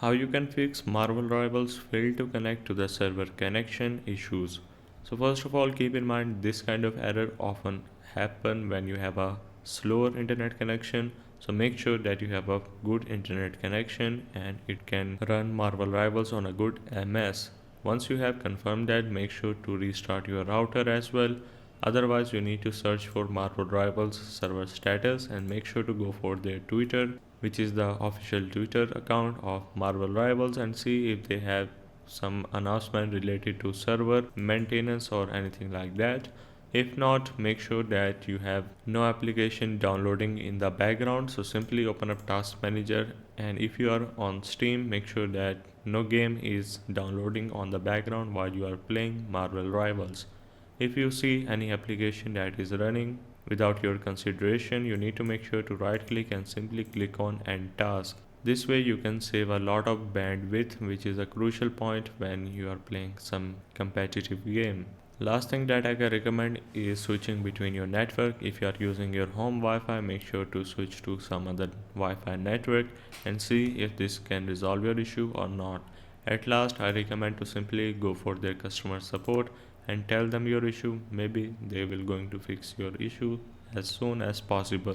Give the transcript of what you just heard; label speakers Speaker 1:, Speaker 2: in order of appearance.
Speaker 1: How you can fix Marvel Rivals fail to connect to the server connection issues. So first of all, keep in mind this kind of error often happen when you have a slower internet connection. So make sure that you have a good internet connection and it can run Marvel Rivals on a good MS. Once you have confirmed that, make sure to restart your router as well. Otherwise, you need to search for Marvel Rivals server status and make sure to go for their Twitter, which is the official Twitter account of Marvel Rivals, and see if they have some announcement related to server maintenance or anything like that. If not, make sure that you have no application downloading in the background. So simply open up Task Manager, and if you are on Steam, make sure that no game is downloading on the background while you are playing Marvel Rivals. If you see any application that is running without your consideration, you need to make sure to right click and simply click on End Task. This way you can save a lot of bandwidth, which is a crucial point when you are playing some competitive game. Last thing that I can recommend is switching between your network. If you are using your home Wi-Fi, make sure to switch to some other Wi-Fi network and see if this can resolve your issue or not. At last, I recommend to simply go for their customer support and tell them your issue. Maybe they will going to fix your issue as soon as possible.